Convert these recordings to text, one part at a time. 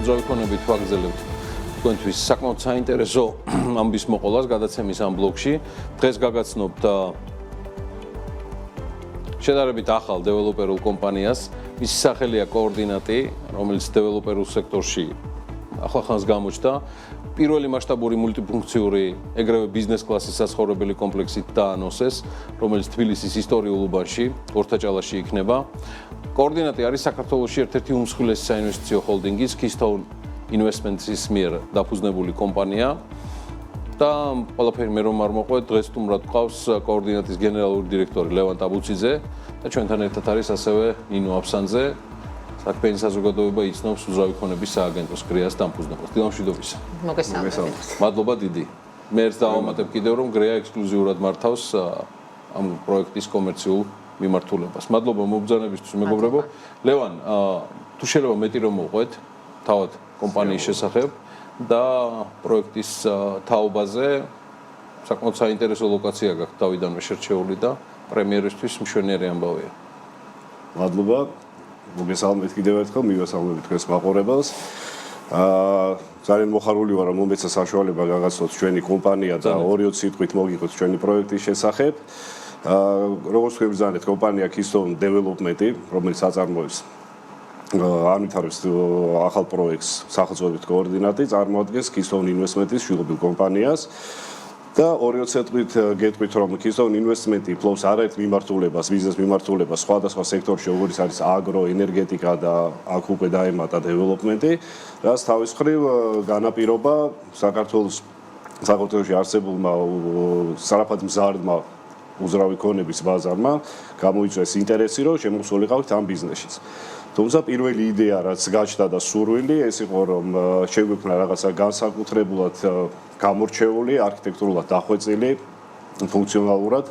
უძრავი ქონებით ვაგრძელებთ თქვენთვის საკმაოდ საინტერესო ამბის მოყოლას გადაცემის ამ ბლოგში. დღეს გაგაცნობთ შედარებით ახალ დეველოპერულ კომპანიას, მისი სახელია კოორდინატი, რომელიც დეველოპერულ სექტორში ახლახანს გამოჩნდა. პირველი მასშტაბური მულტიფუნქციური ეგრევე ბიზნეს კლასის საცხოვრებელი კომპლექსით დაანონსეს, რომელიც თბილისის ისტორიულ უბანში, ორთაჭალაში იქნება. კოორდინატი არის საქართველოში ერთ-ერთი უმსხვილესი საინვესტიციო ჰოლდინგის Keystone Investments-ის მიერ დაფუძნებული კომპანია. და ყველაფერი მე რომ არ მოყვეთ, დღეს თუმრად გვყავს კოორდინატის გენერალური დირექტორი ლევან ტაბუციძე და ჩვენთან ერთად არის ასევე ნინო აფსანძე. საქმიანი საზოგადოება იცნობს უძრავი ქონების სააგენტოს გრეას დამფუძნებელს. დილამშვიდობისა. მოგესალმებით. მადლობა დიდი. მე ერთ დავამატებ კიდევ რომ გრეა ექსკლუზიურად მართავს ამ პროექტის კომერციულ მიმართულებას. მადლობა მობრძანებისთვის მეგობრებო. ლევან, თუ შეიძლება მეტი რომ მოყვეთ თავად კომპანიის შესახებ და პროექტის თაობაზე საკმაოდ საინტერესო ლოკაცია გაქვთ თავიდანვე შერჩეული და პრემიერისთვის მშვენიერი ამბავია. მადლობა. მოგესალმებით კიდევ ერთხელ, მივესალმებით თქვენს მაყურებელს. ძალიან მოხარული ვარ, რომ მომეცა საშუალება გაგაცნოთ ჩვენი კომპანია და 2-3 სიტყვით მოგიგოთ ჩვენი პროექტის შესახებ. როგორც გვებრძანეთ, კომპანია Keystone Development-ი, რომელიც აწარმოებს ამითარებს ახალ პროექტს სახელწოდებით კოორდინატი, წარმოადგენს Keystone Investments-ის შვილობილ კომპანიას. და 2-3 სიტყვით გეტყვით, რომ Keystone Investment-ი ფლობს არაერთ მიმართულებას, ბიზნეს მიმართულებას სხვადასხვა სექტორში, როგორც არის აგრო, ენერგეტიკა და აქ უკვე დაემატა დეველოპმენტი, რაც თავის მხრივ განაპირობა საქართველოში არსებულმა სწრაფად მზარდმა უძრავი ქონების ბაზარმა გამოიწვიეს ინტერესი, რომ შემოსულიყავით ამ ბიზნესშიც. თუმცა პირველი იდეა, რაც გაჩნდა და სურვილი, ეს იყო, რომ შეგვექმნა რაღაცა განსაკუთრებულად გამორჩეული, არქიტექტურულად დახვეწილი, ფუნქციონალურად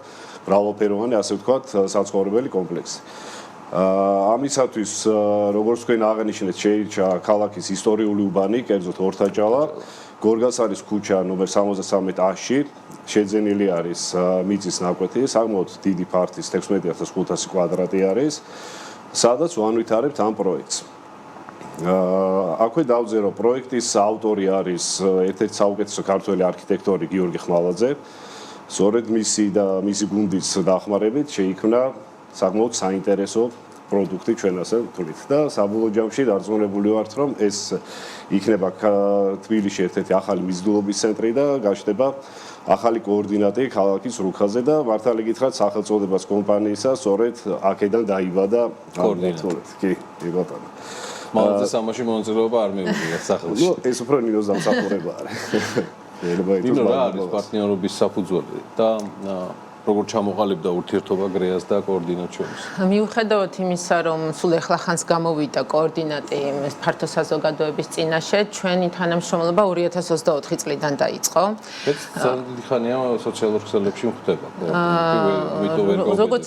მრავალფეროვანი, ასე ვთქვათ, საცხოვრებელი კომპლექსი. ამისათვის, როგორც თქვენ აღნიშნეთ, შეირჩა ქალაქის ისტორიული უბანი, კერძოდ ორთაჭალა, გორგასალის ქუჩა ნომერ 73-ში, შეძენილი არის მიწის ნაკვეთი, საკმაოდ დიდი ფართის 16500 კვადრატი არის. სადაც ვანვითარებთ ამ პროექტს. აქვე დავწერო პროექტის ავტორი არის ერთ-ერთი საუკეთესო ქართველი არქიტექტორი გიორგი ხმალაძე. სწორედ მისი გუნდის დახმარებით შეიქმნა საკმაოდ საინტერესო პროდუქტი ჩვენ ასე ვთვლით და საბოლოო ჯამში დარწმუნებული ვართ, რომ ეს იქნება თბილისში ერთ-ერთი ახალი მიზიდულობის ცენტრი და გაჩნდება ახალი კოორდინატი ქალაქის რუხაზე და მართალი გითხრათ სახელწოდებაც კომპანიისა სწორედ აქედან დაიბადა კოორდინატი. კი, ბატონო. მალზე სამაში მონაწილეობა არ მიუღია სახელში. ეს უფრო ნინოს დამსახურება არის. ნინო რა არის პარტნიორობის საფუძველი და როგორ ჩამოყალიბდა ურთიერთობა გრეას და კოორდინატს შორის? მიუხედავად იმისა, რომ სულ ახლახანს გამოვიდა კოორდინატი ფართო საზოგადოების წინაშე, ჩვენი თანამშრომლობა 2024 წლიდან დაიწყო. ძალიან დიდი ხანია სოციალურ ქსელებში ხდება. როგორც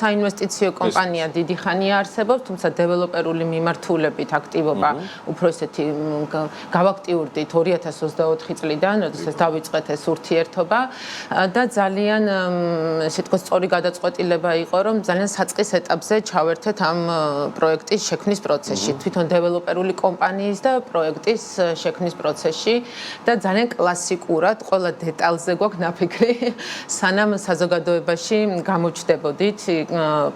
საინვესტიციო კომპანია დიდი ხანია არსებობს, თუმცა დეველოპერული მიმართულებით აქტივობა უფრო ისეთი გავაქტიურდით 2024 წლიდან, როდესაც დავიწყეთ ეს ურთიერთობა და ძალიან ესე თქოს სწორი გადაწყვეტილება იყო, რომ ძალიან საწყის ეტაპზე ჩავერთეთ ამ პროექტის შექმნის პროცესში, თვითონ დეველოპერული კომპანიის და პროექტის შექმნის პროცესში და ძალიან კლასიკურად ყველა დეტალზე გვაქვს ნაფიქრი, სანამ საზოგადოებაში გამოჩნდებოდით.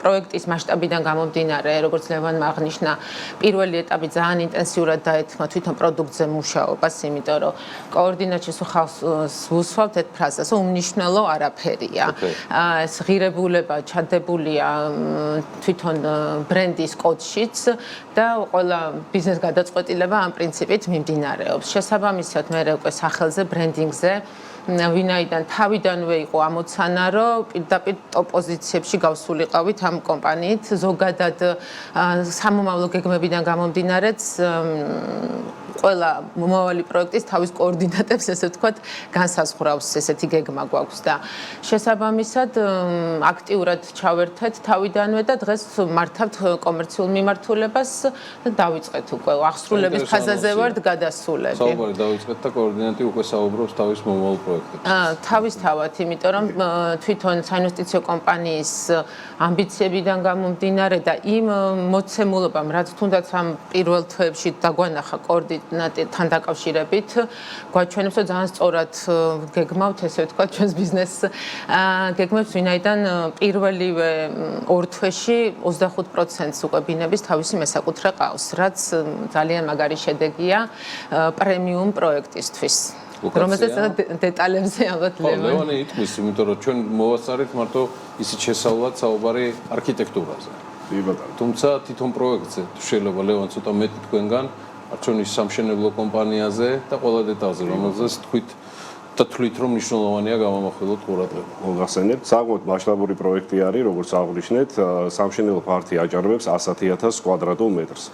პროექტის მასშტაბიდან გამომდინარე, როგორც ლევანმა აღნიშნა, პირველი ეტაპი ძალიან ინტენსიურად დაეთქმა თვითონ პროდუქტზე მუშაობას, იმიტომ რომ კოორდინატში ხალხს ვუსვამთ ერთ ფრაზას, უმნიშვნელო არაფერია. ეს ღირებულება ჩადებულია თვითონ ბრენდის კოდშიც და ყველა ბიზნეს გადაწყვეტილება ამ პრინციპით მიმდინარეობს. შესაბამისად, მე უკვე სახელზე, ბრენდინგზე ვინაიდან თავიდანვე იყო ამოცანა, რომ პირდაპირ ტოპ პოზიციებში გავსულიყავით ამ კომპანიით, ზოგადად სამომავლო გეგმებიდან გამომდინარეც ყველა მომავალი პროექტის თავის კოორდინატებს, ესე ვთქვათ, განსაზღვრავს ესეთი გეგმა გვაქვს და შესაბამისად აქტიურად ჩავერთეთ თავიდანვე და დღეს მართავთ კომერციულ მიმართულებას და დავიწყეთ უკვე ახსრულების ფაზაზე ვართ გადასულები. საუბარი დავიწყეთ და კოორდინატი უკვე საუბრობს თავის მომავალ პროექტებს? თავისთავად, იმიტომ რომ თვითონ საინვესტიციო კომპანიის ამბიციებიდან გამომდინარე და იმ მოცემულობამ, რაც თუნდაც ამ პირველ თვეებში დაგვანახა კოორდინატთან დაკავშირებით, გვაჩვენებს, რომ ძალიან სწორად გეგმავთ, ესე ვთქვათ, ჩვენს ბიზნესს გეგმებს, ვინაიდან პირველივე ორ თვეში 25%-ს უკვე ბინების თავისი მესაკუთრე ყავს, რაც ძალიან მაგარი შედეგია პრემიუმ პროექტისთვის. რომელსაც დეტალებზე ალბათ ლევანი იტყვის, იმიტომ რომ ჩვენ მოვასწარეთ მარტო ისიც შესავლად საუბარი არქიტექტურაზე. თუმცა თვითონ პროექტზე შეიძლება ლევან ცოტა მეტი თქვენგან არჩევნის სამშენებლო კომპანიაზე და ყველა დეტალზე, რომელზეც თვლით რომ მნიშვნელოვანია გამამახვილოთ ყურადღება. მოგახსენებთ, საკმაოდ მასშტაბური პროექტი არის, როგორც აღნიშნეთ, სამშენებლო ფართი აჭარბებს 100,000 კვადრატულ მეტრს.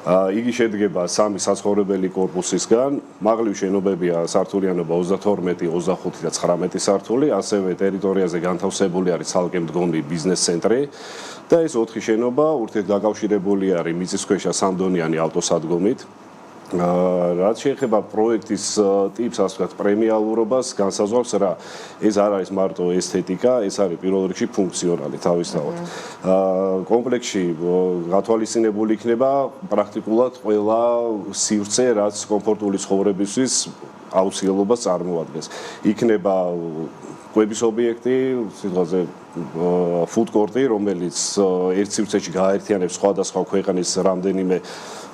იგი შედგება 3 საცხოვრებელი კორპუსისგან, მაღლივ შენობებია სართულიანობა 32, 25 და 19 სართული, ასევე ტერიტორიაზე განთავსებული არის ცალკე მდგომი ბიზნეს ცენტრი და ეს 4 შენობა ურთიერთდაკავშირებული არის მიწისქვეშა სამდონიანი ავტოსადგომით. რაც შეეხება პროექტის ტიპს, ასე ვთქვათ, პრემიალურობას, განსაზღვრავს რა. ეს არ არის მარტო ესთეტიკა, ეს არის პირველ რიგში ფუნქციონალი თავისთავად. კომპლექსში გათვალისწინებული იქნება პრაქტიკულად ყველა სივრცე, რაც კომფორტული ცხოვრებისთვის აუცილებლობას წარმოადგენს. იქნება კვების ობიექტი, სიტყვაზე ფუდკორტი, რომელიც ერთ სივრცეში გააერთიანებს სხვადასხვა ქვეყნის რამდენიმე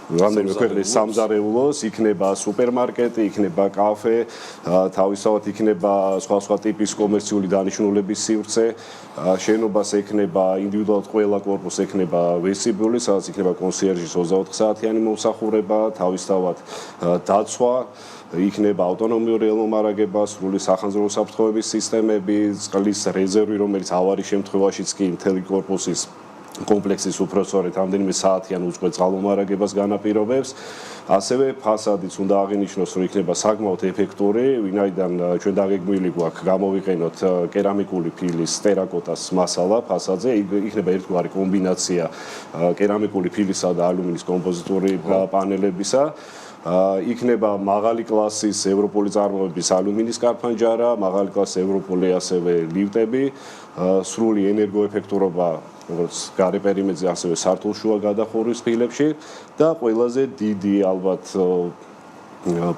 ქვეყნის სამზარეულოს, იქნება სუპერმარკეტი, იქნება კაფე, თავისთავად იქნება სხვა ტიპის კომერციული დანიშნულების სივრცე, შენობას ექნება ინდივიდუალურად ყველა კორპუსს ექნება ვესტიბიული, სადაც იქნება კონსიერჟის 24 საათიანი მომსახურება, თავისთავად დაცვა, იქნება ავტონომიური ელმომარაგება, სრული სახანძრო საფრთხეების სისტემები, წყლის რეზერვი, რომელიც ავარიის შემთხვევაშიც კი მთელი კორპუსის კომპლექსის უპროცესორით რამდენიმე საათიან უწყვეტ წყალმომარაგებას განაპირობებს. ასევე ფასადიც უნდა აღინიშნოს, რომ იქნება საკმაოდ ეფექტური, ვინაიდან ჩვენ დაგეგმილი გვაქვს გამოვიყენოთ კერამიკული ფილის ტერაკოტას მასალა ფასადზე, იქნება ერთგვარი კომბინაცია კერამიკული ფილისა და ალუმინის კომპოზიტური პანელებისა. იქნება მაღალი კლასის ევროპული წარმოების ალუმინის კარფანჯარა, მაღალი კლასის ევროპული ასევე ლიფტები, სრული ენერგოეფექტურობა როგორც გარე პერიმეტრზე, ასევე სართულშუა გადახურვის ფილებში და ყველაზე დიდი ალბათ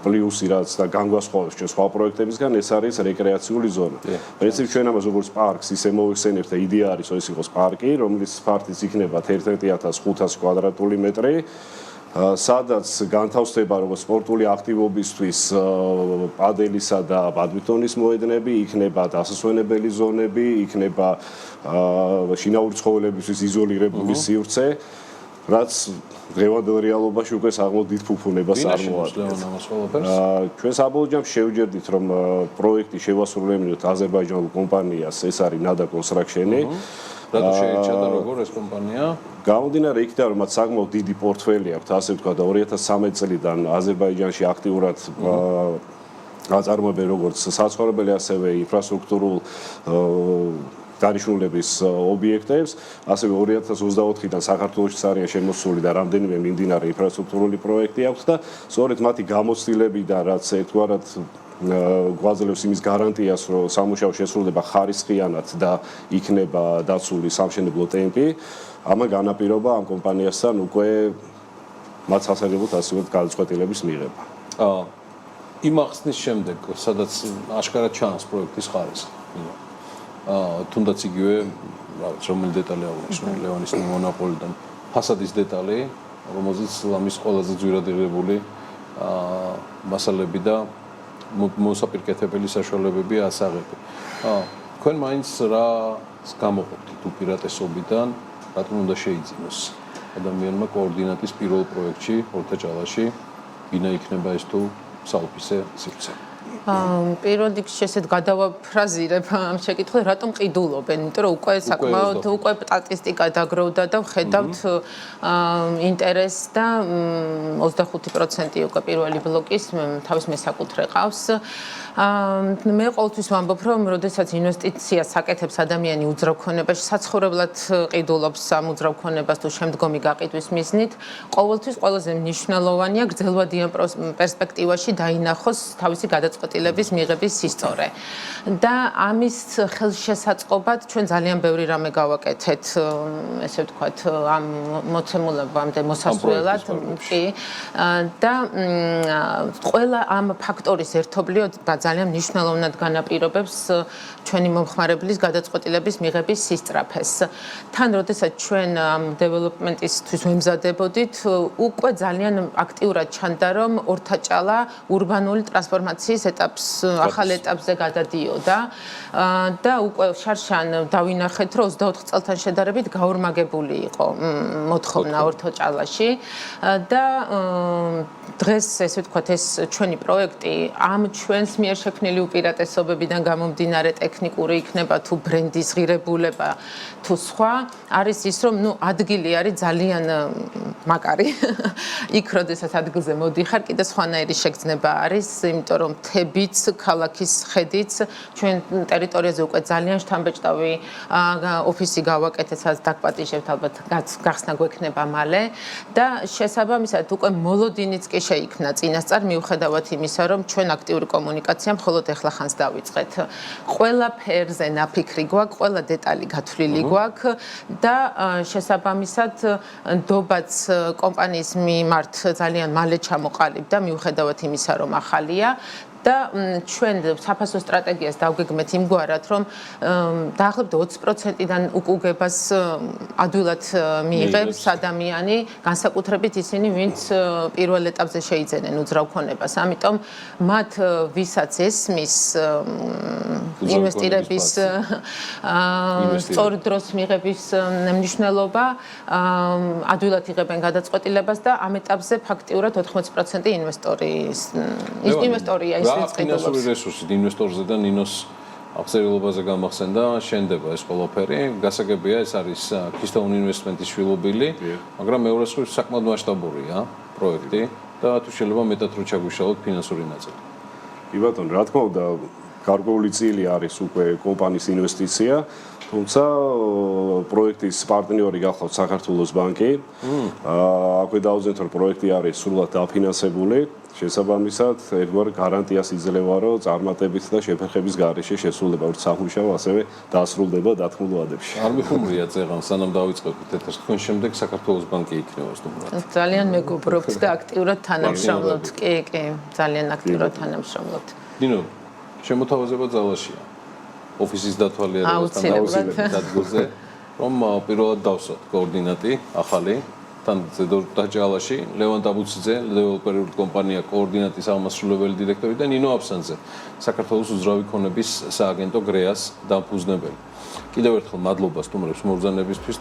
პლუსი რაც და განგვასხვავებს ჩვენ სხვა პროექტებისგან, ეს არის რეკრეაციული ზონა. პრინციპში ჩვენ ამას როგორც პარკს ისე მოვიხსენებთ და იდეა არის, რომ ეს იყოს პარკი, რომლის ფართიც იქნება 11,500 კვადრატული მეტრი. სადაც განთავსდება როგორც სპორტული აქტივობისთვის პადელისა და ბადმინტონის მოედნები, იქნება დასასვენებელი ზონები, იქნება შინაური ცხოველებისთვის იზოლირებული სივრცე, რაც დღევანდელ რეალობაში უკვე საკმაოდ დიდ ფუფუნებას წარმოადგენს. ჩვენ საბოლოო ჯამში შევჯერდით, რომ პროექტი შევასრულებინოთ აზერბაიჯანულ კომპანიას, ეს არის NADA Construction. რატო შეირჩა და როგორ ეს კომპანია? გამომდინარე იქიდან, რომ მათ საკმაოდ დიდი პორტფელი აქვს, ასე ვთქვათ, 2013 წლიდან აზერბაიჯანში აქტიურად აწარმოებენ როგორც საცხოვრებელი, ასევე ინფრასტრუქტურულ დანიშნულების ობიექტებს, ასევე 2024-დან საქართველოში არიან შემოსული და რამდენიმე მიმდინარე ინფრასტრუქტურული პროექტი აქვს და სწორედ მათი გამოცდილებიდან, რაც ერთგვარად გვაძლევს იმის გარანტიას, რომ სამუშაო შესრულდება ხარისხიანად და იქნება დაცული სამშენებლო ტემპი, ამან განაპირობა ამ კომპანიასთან უკვე მათ სასარგებლოდ ასეთ გადაწყვეტილების მიღება. იმ ახსნის შემდეგ, სადაც აშკარად ჩანს პროექტის ხარისხი. თუნდაც იგივე, რომელი დეტალი აღნიშნე ლევანის მონოპოლიდან, ფასადის დეტალი, რომელზეც ამის ყველაზე ძვირადღირებული მასალები და მოსაპირკეთებელი საშუალებები ასაღები. თქვენ მაინც რას გამოყოფთ უპირატესობიდან, რატომ უნდა შეიძინოს ადამიანმა კოორდინატის პირველ პროექტში, ორთაჭალაში, ბინა იქნება ეს თუ საოფისე სივრცე? პირველ რიგში ესეთ გადავაფრაზირებ ამ შეკითხვას, რატომ ყიდულობენ? იმიტომ რომ უკვე საკმაოდ უკვე სტატისტიკა დაგროვდა და ვხედავთ ინტერესს და 25% უკვე პირველი ბლოკის თავის მესაკუთრე ყავს. მე ყოველთვის ვამბობ, რომ როდესაც ინვესტიციას აკეთებს ადამიანი უძრავ ქონებაში, საცხოვრებლად ყიდულობს ამ უძრავ ქონებას თუ შემდგომი გაყიდვის მიზნით, ყოველთვის ყველაზე მნიშვნელოვანია გრძელვადიან პერსპექტივაში დაინახოს თავისი გადაწყვეტილება. გადაწყვეტილების მიღების სისწორე. და ამის ხელშესაწყობად ჩვენ ძალიან ბევრი რამე გავაკეთეთ, ესე ვთქვათ, ამ მოცემულებამდე მოსასვლელად, კი. და ყველა ამ ფაქტორის ერთობლიობა ძალიან მნიშვნელოვნად განაპირობებს ჩვენი მომხმარებლის გადაწყვეტილების მიღების სისწრაფეს. თან, როდესაც ჩვენ ამ დეველოპმენტისთვის ვემზადებოდით, უკვე ძალიან აქტიურად ჩანდა, რომ ორთაჭალა ურბანული ტრანსფორმაციის ახალ ეტაპზე გადადიოდა და უკვე შარშან დავინახეთ, რომ 24 წელთან შედარებით გაორმაგებული იყო მოთხოვნა ორთაჭალაში და დღეს ესე ვთქვათ ეს ჩვენი პროექტი ამ ჩვენს მიერ შექმნილი უპირატესობებიდან გამომდინარე ტექნიკური იქნება თუ ბრენდის ღირებულება თუ სხვა არის ის რომ ადგილი არის ძალიან მაგარი იქ როდესაც ადგილზე მოდიხარ კიდე სხვანაირი შეგრძნება არის იმიტომ რომ მთებიც ქალაქის ხედიც ჩვენ ტერიტორიაზე უკვე ძალიან შთამბეჭდავი ოფისი გავაკეთეთ სადაც დაგპატიჟებთ ალბათ გახსნა გვექნება მალე და შესაბამისად უკვე მოლოდინიც კი შეიქმნა წინასწარ მიუხედავად იმისა რომ ჩვენ აქტიური კომუნიკაცია მხოლოდ ეხლა ხანს დავიწყეთ ყველა ფერზე ნაფიქრი გვაქვს ყველა დეტალი გათვლილი გვაქვს და შესაბამისად ნდობაც კომპანიის მიმართ ძალიან მალე ჩამოყალიბდა მიუხედავად იმისა რომ ახალია და ჩვენ საფასო სტრატეგიას დავგეგმეთ იმგვარად, რომ დაახლოებით 20%-დან უკუგებას ადვილად მიიღებს ადამიანი, განსაკუთრებით ისინი, ვინც პირველ ეტაპზე შეიძენენ უძრავ ქონებას. ამიტომ მათ ვისაც ესმის ინვესტირების სწორ დროს მიღების მნიშვნელობა, ადვილად იღებენ გადაწყვეტილებას და ამ ეტაპზე ფაქტიურად 80% ინვესტორია ფინანსური რესურსით ინვესტორზე და ნინოს აღწერილობაზე გამახსენდა შენდება ეს ყველაფერი. გასაგებია ეს არის Keystone Investment-ის შვილობილი, მაგრამ მეორე მხრივ საკმაოდ მასშტაბურია პროექტი და თუ შეიძლება მეტად რო ჩაგვიშალოთ ფინანსური ნაწილი. კი ბატონო, რა თქმა უნდა, გარკვეული წილი არის უკვე კომპანიის ინვესტიცია, თუმცა პროექტის პარტნიორი გახლავთ საქართველოს ბანკი. აქვე დავზენთ რომ პროექტი არის სრულად დაფინანსებული. შესაბამისად, ერთგვარ გარანტიას იძლევა, რომ წარმატებით და შეფერხების გარეშე შესრულება როგორც სამუშაო, ასევე დასრულდება დათმულ ვადებში. არ მიხუმრია წეღან, სანამ დავიწყებთ ეთერს, თქვენ შემდეგ საქართველოს ბანკი იქნება სტუმრად. ძალიან მეგობრობთ და აქტიურად თანამშრომლობთ. კი, ძალიან აქტიურად თანამშრომლობთ. ნინო, შემოთავაზება ძალაშია. ოფისის დათვალიერებასთან დადგოზე, რომ პირველად დავსვათ კოორდინატი ახალი თან დაჭალაში ლევან ტაბუციძე, დეველოპერული კომპანია კოორდინატის აღმასრულებელი დირექტორი და ნინო აფსანძე, საქართველოს უძრავი ქონების სააგენტო გრეას დამფუძნებელი. კიდევ ერთხელ მადლობა სტუმრებს მობრძანებისთვის.